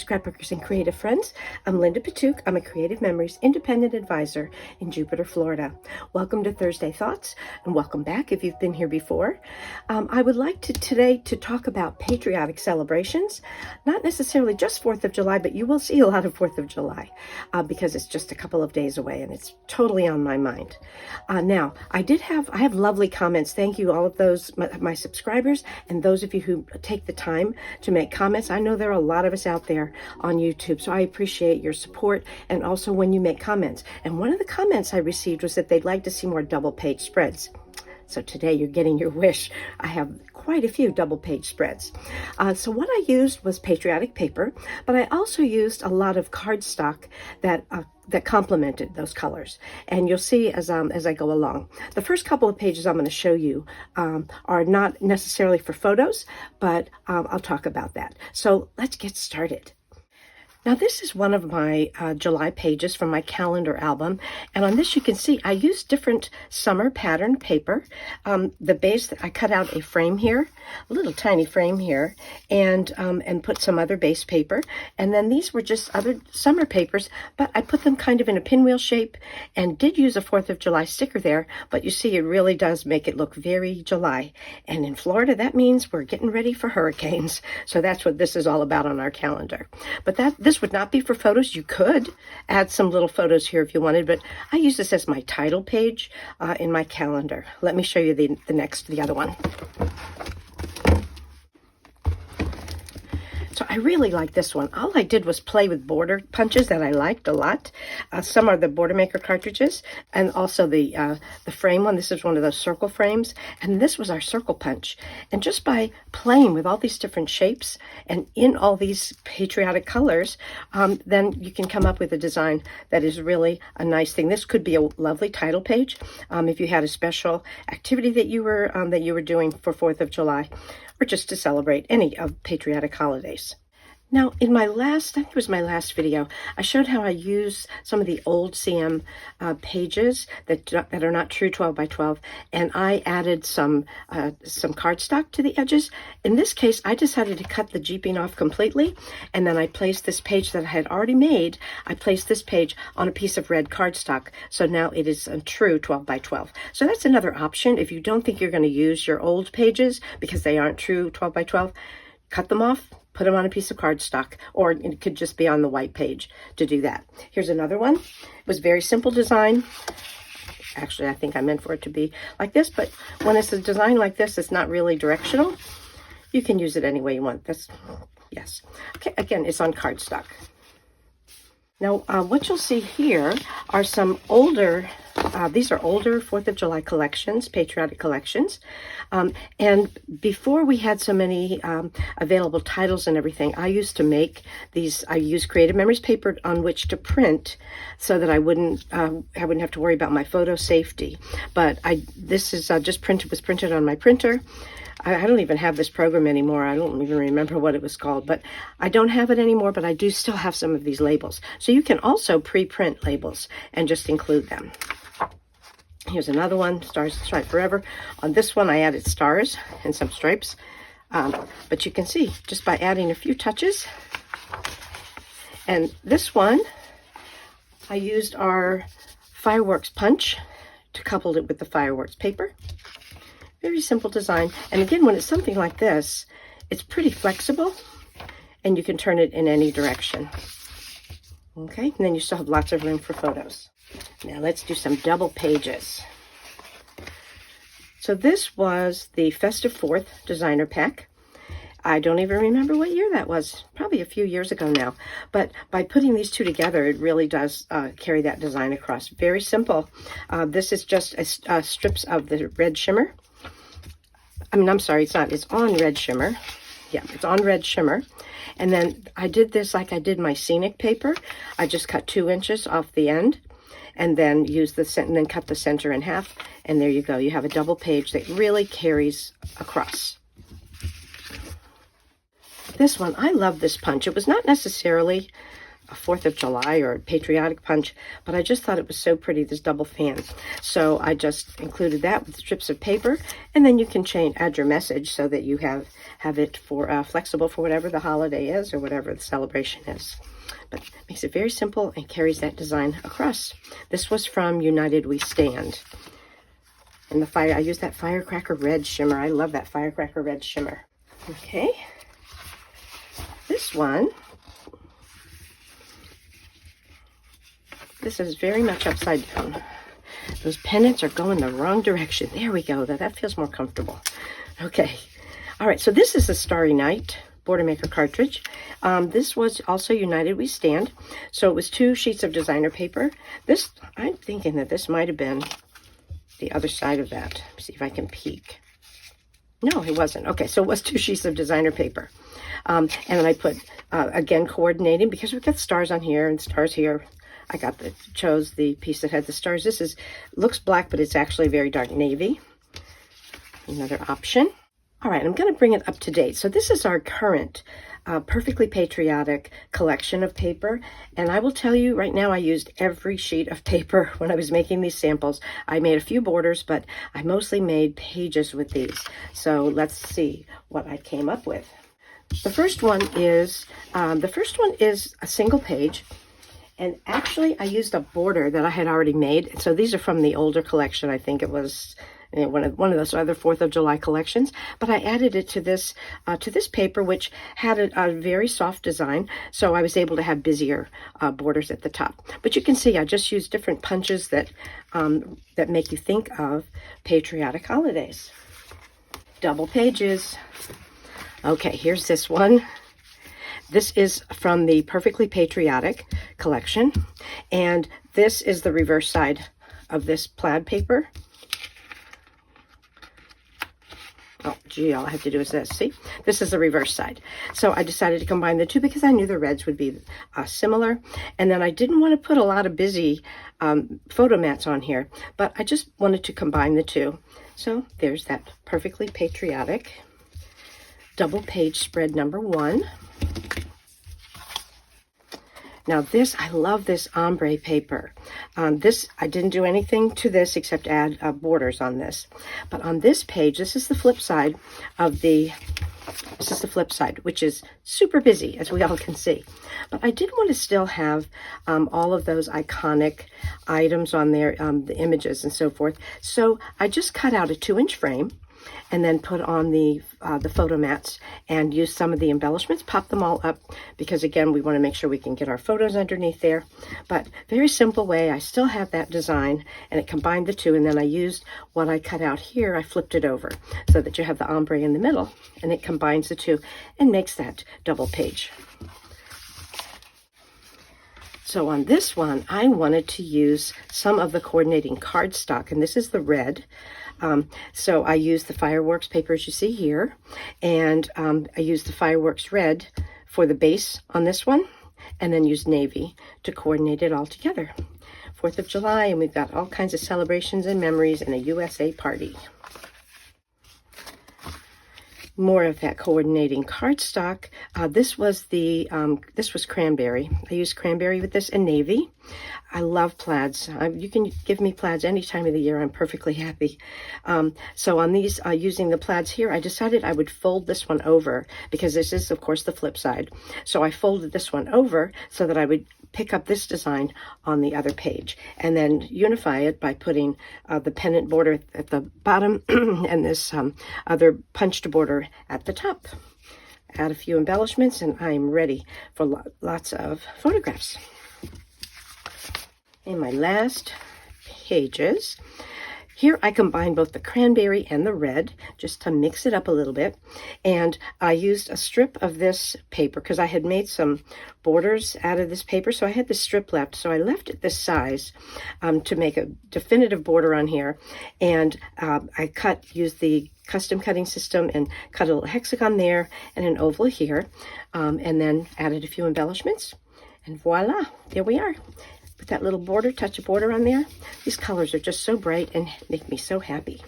scrapbookers and creative friends. I'm Linda Petuch. I'm a Creative Memories Independent Advisor in Jupiter, Florida. Welcome to Thursday Thoughts, and welcome back if you've been here before. I would like today to talk about patriotic celebrations, not necessarily just 4th of July, but you will see a lot of 4th of July because it's just a couple of days away and it's totally on my mind. Now, I have lovely comments. Thank you, all of those, my subscribers, and those of you who take the time to make comments. I know there are a lot of us out there on YouTube, so I appreciate your support, and also when you make comments. And one of the comments I received was that they'd like to see more double page spreads. So today you're getting your wish. I have quite a few double page spreads. So what I used was patriotic paper, but I also used a lot of cardstock that complemented those colors. And you'll see as I go along. The first couple of pages I'm going to show you are not necessarily for photos, but I'll talk about that. So let's get started. Now this is one of my July pages from my calendar album, and on this you can see I used different summer pattern paper. The base, I cut out a frame here, a little tiny frame here, and put some other base paper, and then these were just other summer papers, but I put them kind of in a pinwheel shape and did use a 4th of July sticker there, but you see it really does make it look very July. And in Florida that means we're getting ready for hurricanes, so that's what this is all about on our calendar. But this would not be for photos. You could add some little photos here if you wanted, but I use this as my title page in my calendar. Let me show you the other one. So I really like this one. All I did was play with border punches that I liked a lot. Some are the Border Maker cartridges, and also the frame one. This is one of those circle frames, and this was our circle punch. And just by playing with all these different shapes and in all these patriotic colors, then you can come up with a design that is really a nice thing. This could be a lovely title page if you had a special activity that you were doing for 4th of July, or just to celebrate any of patriotic holidays. Now, in my I think it was my last video, I showed how I use some of the old CM pages that are not true 12 by 12, and I added some cardstock to the edges. In this case, I decided to cut the jeeping off completely, and then I placed this page that I had already made. I placed this page on a piece of red cardstock, so now it is a true 12 by 12. So that's another option. If you don't think you're going to use your old pages because they aren't true 12 by 12, cut them off, put them on a piece of cardstock, or it could just be on the white page to do that. Here's another one. It was very simple design. Actually, I think I meant for it to be like this, but when it's a design like this, it's not really directional. You can use it any way you want. Yes. Okay, again, it's on cardstock. Now, what you'll see here are some older, these are older 4th of July collections, patriotic collections. And before we had so many available titles and everything, I used to make these, I used Creative Memories paper on which to print so that I wouldn't have to worry about my photo safety. But this is was printed on my printer. I don't even have this program anymore. I don't even remember what it was called, but I don't have it anymore, but I do still have some of these labels. So you can also pre-print labels and just include them. Here's another one, Stars Shine Forever. On this one, I added stars and some stripes. But you can see, just by adding a few touches. And this one, I used our fireworks punch to couple it with the fireworks paper. Very simple design. And again, when it's something like this, it's pretty flexible and you can turn it in any direction. Okay, and then you still have lots of room for photos. Now let's do some double pages. So this was the Festive 4th designer pack. I don't even remember what year that was, probably a few years ago now. But by putting these two together, it really does carry that design across. Very simple. This is just strips of the red shimmer. I'm sorry, it's not. It's on red shimmer. Yeah, it's on red shimmer. And then I did this like I did my scenic paper. I just cut 2 inches off the end and then cut the center in half. And there you go. You have a double page that really carries across. This one, I love this punch. It was not necessarily a 4th of July or a patriotic punch, but I just thought it was so pretty, this double fan. So I just included that with strips of paper, and then you can add your message so that you have it for flexible for whatever the holiday is or whatever the celebration is. But it makes it very simple and carries that design across. This was from United We Stand. And I used that firecracker red shimmer. I love that firecracker red shimmer. Okay. This one, this is very much upside down. Those pennants are going the wrong direction. There we go. That feels more comfortable. Okay. All right. So this is the Starry Night Border Maker cartridge. This was also United We Stand. So it was 2 sheets of designer paper. This, I'm thinking that this might have been the other side of that. Let's see if I can peek. No, it wasn't. Okay, so it was 2 sheets of designer paper. And then I put, again, coordinating, because we've got stars on here and stars here. I chose the piece that had the stars. This looks black, but it's actually very dark navy. Another option. All right, I'm going to bring it up to date. So this is our current Perfectly Patriotic collection of paper. And I will tell you right now, I used every sheet of paper when I was making these samples. I made a few borders, but I mostly made pages with these. So let's see what I came up with. The first one is a single page. And actually, I used a border that I had already made. So these are from the older collection. I think it was one of those other 4th of July collections. But I added it to this paper, which had a very soft design. So I was able to have busier borders at the top. But you can see I just used different punches that make you think of patriotic holidays. Double pages. Okay, here's this one. This is from the Perfectly Patriotic collection, and this is the reverse side of this plaid paper. Oh, gee, all I have to do is this. See, this is the reverse side. So I decided to combine the two because I knew the reds would be similar, and then I didn't want to put a lot of busy photo mats on here, but I just wanted to combine the two. So there's that Perfectly Patriotic double page spread number 1. Now this, I love this ombre paper. This, I didn't do anything to this except add borders on this. But on this page, this is the flip side of which is super busy, as we all can see. But I did want to still have all of those iconic items on there, the images and so forth. So I just cut out a 2-inch frame and then put on the photo mats and use some of the embellishments, pop them all up, because again, we want to make sure we can get our photos underneath there. But very simple way, I still have that design, and it combined the two, and then I used what I cut out here, I flipped it over so that you have the ombre in the middle, and it combines the two and makes that double page. So on this one, I wanted to use some of the coordinating cardstock, and this is the red. So I used the fireworks paper, as you see here, and I used the fireworks red for the base on this one, and then used navy to coordinate it all together. 4th of July, and we've got all kinds of celebrations and memories and a USA party. More of that coordinating cardstock. This was cranberry. I used cranberry with this and navy. I love plaids. You can give me plaids any time of the year. I'm perfectly happy. So on these, using the plaids here, I decided I would fold this one over because this is, of course, the flip side. So I folded this one over so that I would pick up this design on the other page and then unify it by putting the pennant border at the bottom and this other punched border at the top. Add a few embellishments and I'm ready for lots of photographs. In my last pages, here I combined both the cranberry and the red just to mix it up a little bit, and I used a strip of this paper because I had made some borders out of this paper, so I had the strip left, so I left it this size to make a definitive border on here, and I used the custom cutting system and cut a little hexagon there and an oval here, and then added a few embellishments, and voila, there we are. Put that little border, touch of border on there. These colors are just so bright and make me so happy.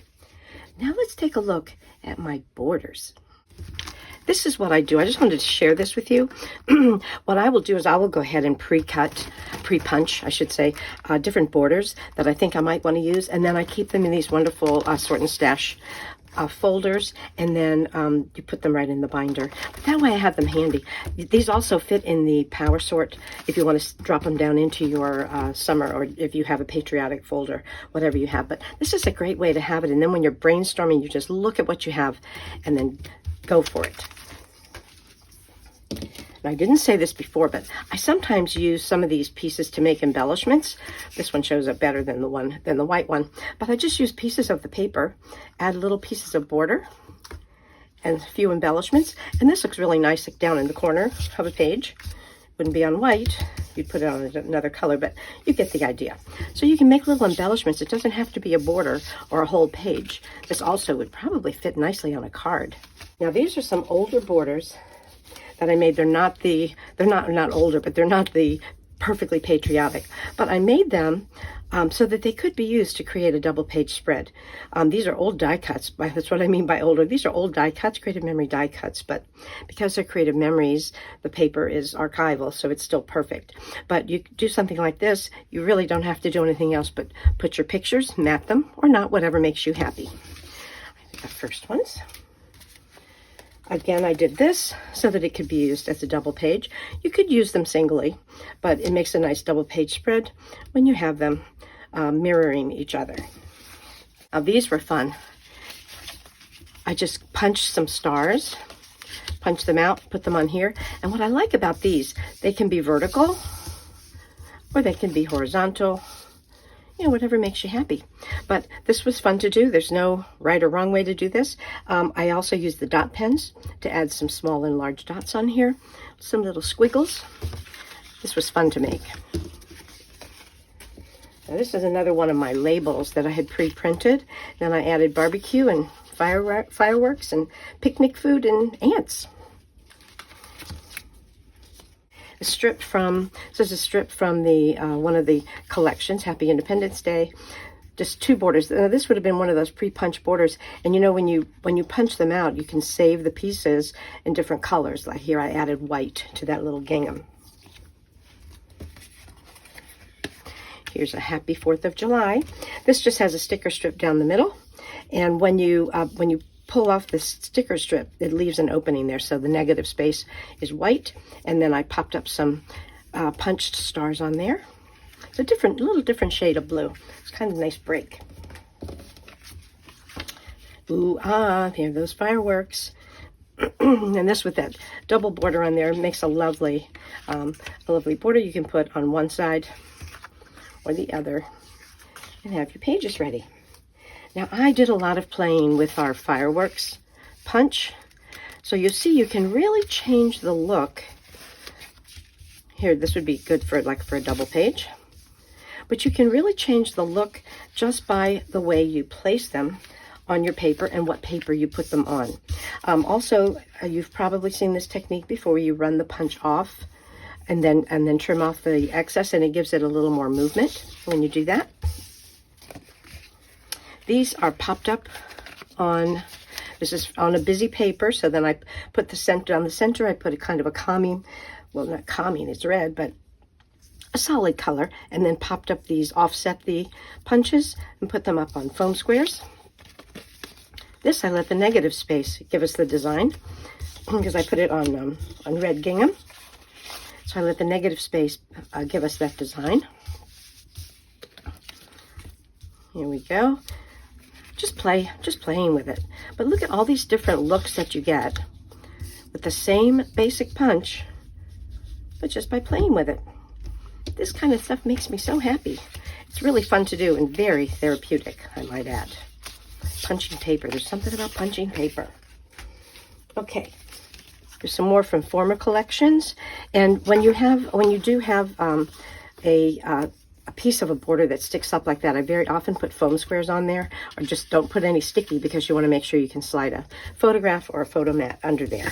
Now let's take a look at my borders. this is what I do. I just wanted to share this with you. What I will do is I will go ahead and pre-punch, I should say, different borders that I think I might want to use. And then I keep them in these wonderful sort and stash folders, and then you put them right in the binder. But that way I have them handy. These also fit in the power sort if you want to drop them down into your summer, or if you have a patriotic folder, whatever you have. But this is a great way to have it, and then when you're brainstorming, you just look at what you have and then go for it. I didn't say this before, but I sometimes use some of these pieces to make embellishments. This one shows up better than the white one, but I just use pieces of the paper, add little pieces of border, and a few embellishments. And this looks really nice down in the corner of a page. Wouldn't be on white, you'd put it on another color, but you get the idea. So you can make little embellishments. It doesn't have to be a border or a whole page. This also would probably fit nicely on a card. Now these are some older borders that I made. They're not older, but they're not the perfectly patriotic. But I made them so that they could be used to create a double page spread. These are old die cuts. That's what I mean by older. These are old die cuts, creative memory die cuts, but because they're creative memories, the paper is archival, so it's still perfect. But you do something like this, you really don't have to do anything else but put your pictures, map them, or not, whatever makes you happy. The first ones. Again, I did this so that it could be used as a double page. You could use them singly, but it makes a nice double page spread when you have them mirroring each other. Now, these were fun. I just punched some stars, punched them out, put them on here. And what I like about these, they can be vertical or they can be horizontal. You know, whatever makes you happy. But this was fun to do. There's no right or wrong way to do this. I also used the dot pens to add some small and large dots on here, some little squiggles. This was fun to make. Now this is another one of my labels that I had pre-printed. Then I added barbecue and fireworks and picnic food and ants. This is a strip from the one of the collections, Happy Independence Day. Just two borders. Now, this would have been one of those pre-punch borders, and you know, when you punch them out, you can save the pieces in different colors. Like here I added white to that little gingham. Here's a Happy 4th of July. This just has a sticker strip down the middle, and when you pull off this sticker strip, it leaves an opening there, so the negative space is white, and then I popped up some punched stars on there. It's a little different shade of blue. It's kind of a nice break. Ooh, here are those fireworks. And this with that double border on there makes a lovely border you can put on one side or the other and have your pages ready. Now, I did a lot of playing with our fireworks punch. So you see, you can really change the look. Here, this would be good for a double page. But you can really change the look just by the way you place them on your paper and what paper you put them on. Also, you've probably seen this technique before. You run the punch off and then trim off the excess, and it gives it a little more movement when you do that. These are popped up on, this is on a busy paper, so then I put the center, on the center I put a kind of a calming, well, not calming, it's red, but a solid color, and then popped up these, offset the punches and put them up on foam squares. This I let the negative space give us the design, because I put it on red gingham. So I let the negative space give us that design. Here we go. Just playing with it. But look at all these different looks that you get with the same basic punch, but just by playing with it. This kind of stuff makes me so happy. It's really fun to do and very therapeutic, I might add. Punching paper. There's something about punching paper. Okay. There's some more from former collections. And when you do have a piece of a border that sticks up like that, I very often put foam squares on there, or just don't put any sticky, because you want to make sure you can slide a photograph or a photo mat under there.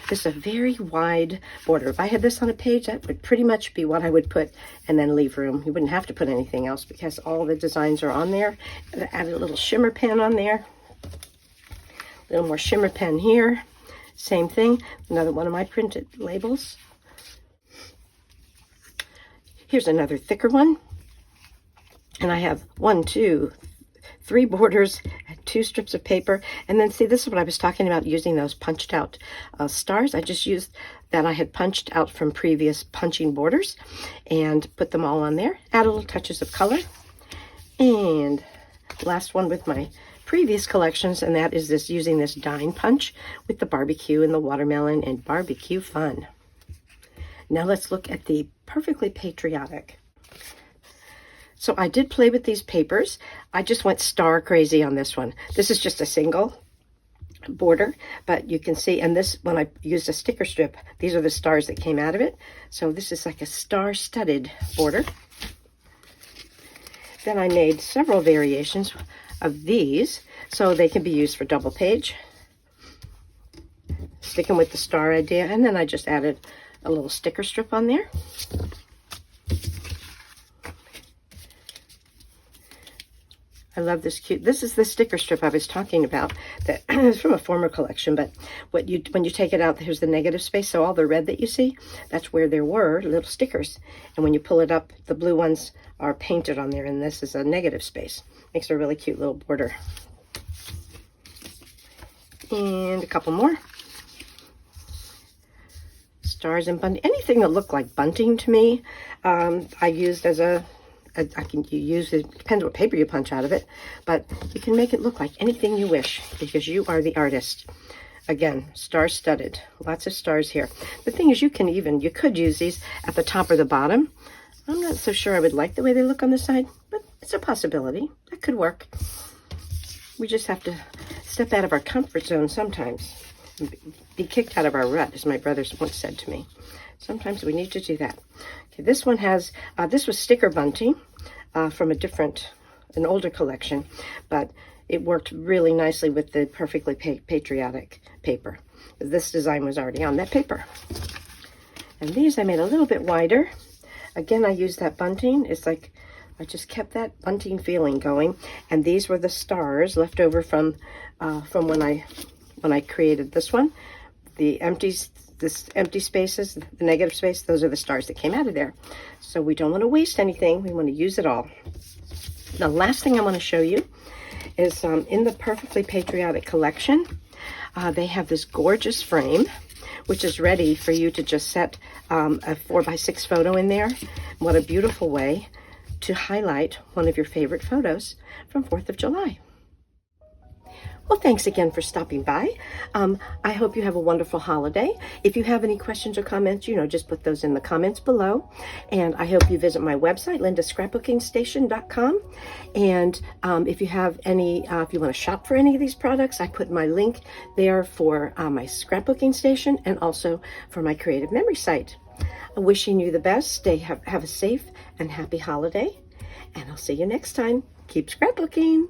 This is a very wide border. If I had this on a page, that would pretty much be what I would put, and then leave room. You wouldn't have to put anything else because all the designs are on there. I added a little shimmer pen on there. little more shimmer pen here. Same thing, another one of my printed labels. Here's another thicker one. And I have 1, 2, 3 borders, 2 strips of paper. And then see, this is what I was talking about, using those punched out stars. I just used that I had punched out from previous punching borders and put them all on there. Add a little touches of color. And last one with my previous collections, and that is this, using this dine punch with the barbecue and the watermelon and barbecue fun. Now let's look at the Perfectly Patriotic. So I did play with these papers. I just went star crazy on this one. This is just a single border, but you can see, and this, when I used a sticker strip, these are the stars that came out of it. So this is like a star-studded border. Then I made several variations of these, so they can be used for double page, sticking with the star idea. And then I just added a little sticker strip on there. I love this cute, this is the sticker strip I was talking about that is from a former collection, but when you take it out, here's the negative space, so all the red that you see, that's where there were little stickers. And when you pull it up, the blue ones are painted on there, and this is a negative space. Makes a really cute little border. And a couple more. Stars and bunting, anything that looked like bunting to me, I used as a, you use it, depends what paper you punch out of it, but you can make it look like anything you wish because you are the artist. Again, star-studded, lots of stars here. The thing is, you could use these at the top or the bottom. I'm not so sure I would like the way they look on the side, but it's a possibility. That could work. We just have to step out of our comfort zone sometimes. Be kicked out of our rut, as my brother once said to me. Sometimes we need to do that. Okay, this one has, this was sticker bunting from an older collection, but it worked really nicely with the Perfectly Patriotic paper. This design was already on that paper. And these I made a little bit wider. Again, I used that bunting. It's like, I just kept that bunting feeling going. And these were the stars left over from when I created this one. The empty spaces, the negative space, those are the stars that came out of there. So we don't want to waste anything. We want to use it all. The last thing I want to show you is in the Perfectly Patriotic collection, they have this gorgeous frame, which is ready for you to just set a 4x6 photo in there. What a beautiful way to highlight one of your favorite photos from 4th of July. Well, thanks again for stopping by. I hope you have a wonderful holiday. If you have any questions or comments, just put those in the comments below. And I hope you visit my website, lindascrapbookingstation.com. And if you have any, if you want to shop for any of these products, I put my link there for my scrapbooking station and also for my creative memory site. Wishing you the best. Have a safe and happy holiday. And I'll see you next time. Keep scrapbooking.